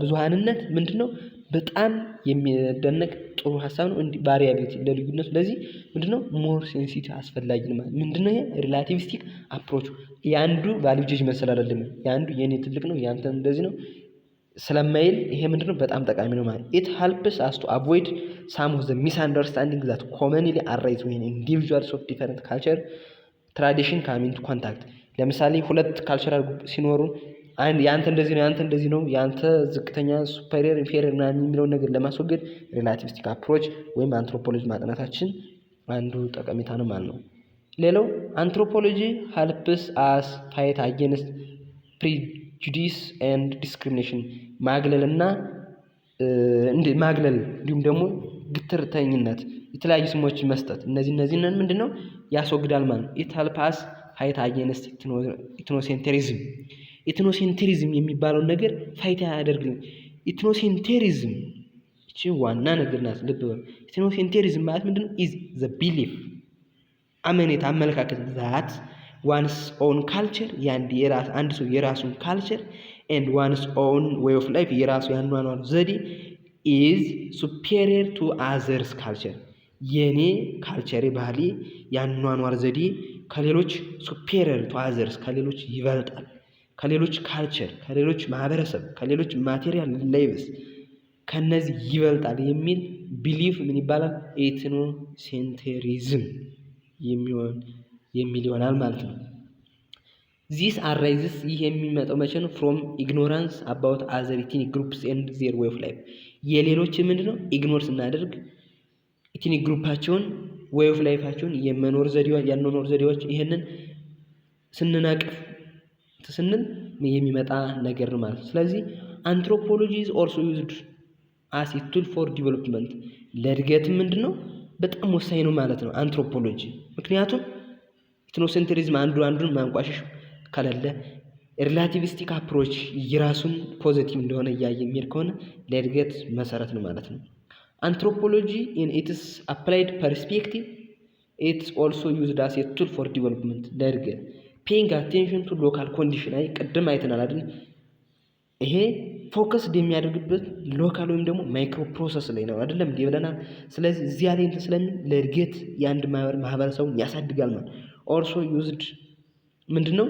ብዙሃንነት ምንድነው በጣም የሚደነቅ ጥሩ ሀሳብ ነው። እንዲ ቫሪያቢሊቲ ለልዩነት ስለዚህ ምንድነው ሞር ሴንሲቲቭ አስፈላጊ ነው ማለት ምንድነው? ይሄ ሪላቲቪስቲክ አፕሮች ያንዱ ቫልዩ ጀጅ መሰል አይደለም። ያንዱ የኔ ትልቅ ነው ያንተ እንደዚህ ነው ስለማይል ይሄ ምንድነው በጣም ጠቃሚ ነው ማለት it helps us to avoid some of the misunderstanding that commonly arise when individuals of different culture tradition come into contact ለምሳሌ ሁለት ካልቸራል ሲኖሩ አንድ ያንተ እንደዚህ ነው ያንተ እንደዚህ ነው ያንተ ዝቅተኛ ሱፐሪየር ኢንፌሪየር ምናምን የሚለው ነገር ለማስወገድ ሪላቲቪስቲክ አፕሮች ወይም አንትሮፖሎጂ ማጥናታችን አንዱ ጠቀሜታ ነው ማለት ነው። ሌላው አንትሮፖሎጂ helps us fight against prejudice and discrimination ማግለልና ማግለል እንዲሁም ደግሞ ግትርተኝነት የተለያዩ ስሞች መስጠት እነዚህን ምንድነው ያስወግዳል ማለት ነው። it helps us fight against ኢትኖሴንትሪዝም የሚባለው ነገር ፋይት ያደርግልኝ። ኢትኖሴንትሪዝም እቺ ዋና ነገር ናት። ልብ በሉ። ኢትኖሴንትሪዝም ማለት ምንድነው? is the belief አመኔታ አመለካከት that one's own culture አንድ ሰው የራሱን ካልቸር and one's own way of life የራሱ ያኗኗር ዘዴ is superior to others culture የኔ ካልቸር ባህሊ ያኗኗር ዘዴ ከሌሎች superior to others ከሌሎች ይበልጣል ከሌሎች ካልቸር ከሌሎች ማህበረሰብ ከሌሎች ማቴሪያል ላይቭስ ከነዚህ ይበልጣል የሚል ቢሊፍ ምን ይባላል? ኤትኖሴንትሪዝም የሚል ይሆናል ማለት ነው። this arises ይህ የሚመጣው መቼ ነው? from ignorance about other ethnic groups and their way of life የሌሎች ምንድነው ኢግኖር ስናደርግ ethnic ግሩፓቸውን way of lifeቸውን የመኖር ዘዴዎች ይሄንን ስንናቅፍ ስንል የሚመጣ ነገር ነው ማለት ነው። ስለዚህ አንትሮፖሎጂ is also used as a tool for development ለእድገት ምንድነው በጣም ወሳኝ ነው ማለት ነው አንትሮፖሎጂ። ምክንያቱም ኢትኖሴንትሪዝም አንዱን ማንቋሸሽ ካለለ ሪላቲቪስቲክ አፕሮች የራሱን ፖዚቲቭ እንደሆነ የሚሄድ ከሆነ ለእድገት መሰረት ነው ማለት ነው። አንትሮፖሎጂ in its applied perspective it's also used as a tool for development ለእድገት paying attention to local condition ቅድም አይተናል አይደል? ይሄ ፎከስ የሚያደርግበት ሎካል ወይም ደግሞ ማይክሮ ፕሮሰስ ላይ ነው አይደለም እንዴ ብለናል። ስለዚህ እዚያ ላይ ስለምን ለእድገት የአንድ ማህበረሰቡን ያሳድጋል ማለት also used ምንድነው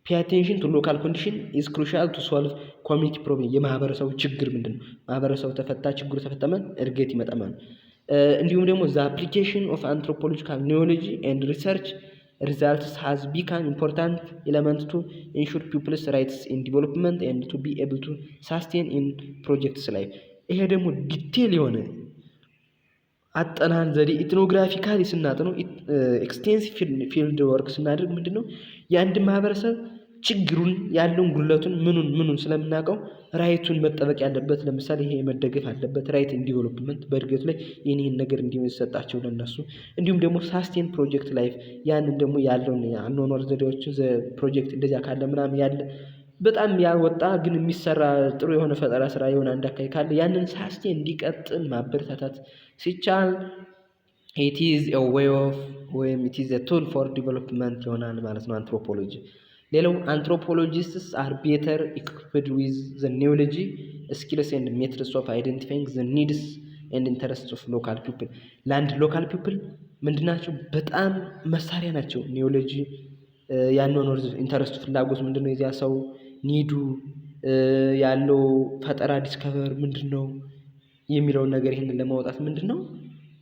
pay attention to local condition is crucial to solve community problem የማህበረሰቡ ችግር ምንድነው ማህበረሰቡ ችግሩ ተፈተመ እድገት ይመጣል ማለት እንዲሁም ደግሞ the application of anthropological knowledge and research results has become important element to ensure people's rights in development and to be able to sustain in projects life ይሄ ደግሞ ዲቴል የሆነ አጠናን ዘዴ ኢትኖግራፊካሊ ስናጠነው ኤክስቴንሲቭ ፊልድ ወርክ ስናደርግ ምንድነው የአንድ ማህበረሰብ ችግሩን ያለውን ጉለቱን ምኑን ስለምናውቀው ራይቱን መጠበቅ ያለበት ለምሳሌ ይሄ መደገፍ አለበት ራይት ዲቨሎፕመንት በእድገቱ ላይ ይሄን ነገር እንዲሰጣቸው ለነሱ እንዲሁም ደግሞ ሳስቴን ፕሮጀክት ላይፍ ያንን ደግሞ ያለውን አኗኗር ዘዴዎች ፕሮጀክት እንደዚያ ካለ ምናምን ያለ በጣም ያወጣ ግን የሚሰራ ጥሩ የሆነ ፈጠራ ስራ የሆነ አንድ አካይ ካለ ያንን ሳስቴን እንዲቀጥል ማበረታታት ሲቻል it is a way of ወይም it is a tool for development ይሆናል ማለት ነው አንትሮፖሎጂ። ሌላው አንትሮፖሎጂስትስ are better equipped with the knowledge skills and methods of identifying the needs and interests of local people ለአንድ ሎካል ፒፕል ምንድናቸው በጣም መሳሪያ ናቸው። ኒዮሎጂ ያንኖር ኢንተረስት ፍላጎት ምንድነው የዚያ ሰው ኒዱ ያለው ፈጠራ ዲስከቨር ምንድነው የሚለውን ነገር ይሄንን ለማውጣት ምንድነው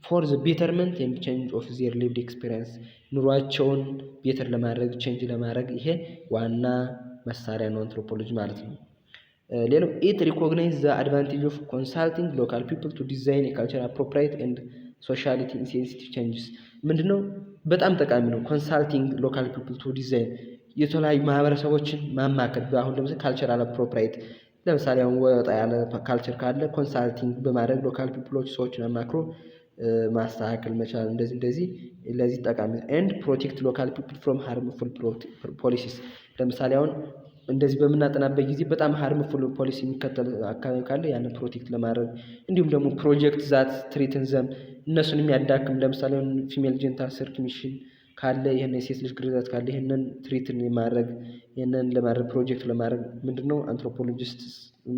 for the betterment and change of their lived experience ኑሯቸውን ቤተር ለማድረግ ቼንጅ ለማድረግ ይሄ ዋና መሳሪያ ነው አንትሮፖሎጂ ማለት ነው። ሌላው it recognize the advantage of consulting local people to design a culture appropriate and socially sensitive changes ምንድነው በጣም ጠቃሚ ነው ኮንሳልቲንግ ሎካል ፒፕል ቱ ዲዛይን የተለያዩ ማህበረሰቦችን ማማከር አሁን ለምሳሌ ካልቸራል አፕሮፕሪየት ለምሳሌ አሁን ወጣ ያለ ካልቸር ካለ ኮንሳልቲንግ በማድረግ ሎካል ፒፕሎች ሰዎችን አማክሮ ማስተካከል መቻል እንደዚህ ለዚህ ጠቃሚ and protect local people from harmful policies ለምሳሌ አሁን እንደዚህ በምናጠናበት ጊዜ በጣም ሃርምፉል ፖሊሲ የሚከተል አካባቢ ካለ ያንን ፕሮቴክት ለማድረግ እንዲሁም ደግሞ ፕሮጀክት ዛት ትሪትን ዘም እነሱን የሚያዳክም ለምሳሌ ፊሜል ጀንታል ሰርክሚሽን ካለ ይሄን የሴት ልጅ ግርዛት ካለ ይሄንን ትሪትን የማድረግ ይሄንን ለማድረግ ፕሮጀክት ለማድረግ ምንድነው አንትሮፖሎጂስት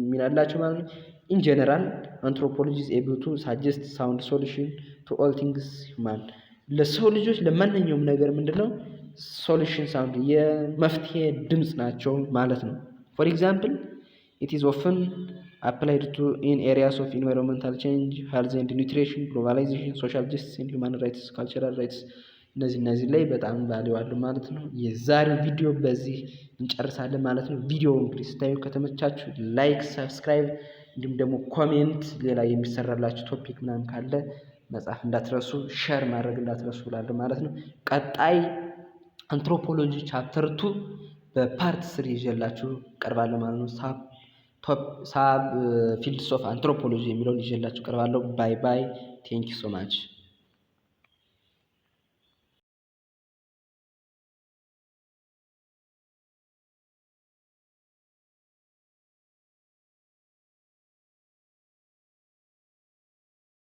ምን አላቸው ማለት ነው። ኢን ጀነራል አንትሮፖሎጂ ኢዝ ኤብል ቱ ሳጀስት ሳውንድ ሶሉሽን ቱ ኦል ቲንግስ ሁማን ለሰው ልጆች ለማንኛውም ነገር ምንድነው ሶሉሽን ሳውንድ የመፍትሄ ድምጽ ናቸው ማለት ነው። ፎር ኤግዛምፕል it is often applied to in areas of environmental change, health and nutrition, globalization, social justice and human rights, cultural rights እነዚህ ላይ በጣም ቫልዩ አለው ማለት ነው። የዛሬው ቪዲዮ በዚህ እንጨርሳለን ማለት ነው። ቪዲዮ እንግዲህ ስታዩ ከተመቻችሁ ላይክ፣ ሰብስክራይብ እንዲሁም ደግሞ ኮሜንት ሌላ የሚሰራላችሁ ቶፒክ ምናምን ካለ መጻፍ እንዳትረሱ፣ ሼር ማድረግ እንዳትረሱ ብላለሁ ማለት ነው። ቀጣይ አንትሮፖሎጂ ቻፕተር 2 በፓርት 3 ይዤላችሁ ቀርባለሁ ማለት ነው። ሳብ ፊልድስ ኦፍ አንትሮፖሎጂ የሚለውን ይዤላችሁ ቀርባለሁ። ባይ ባይ። ቴንክ ዩ ሶ ማች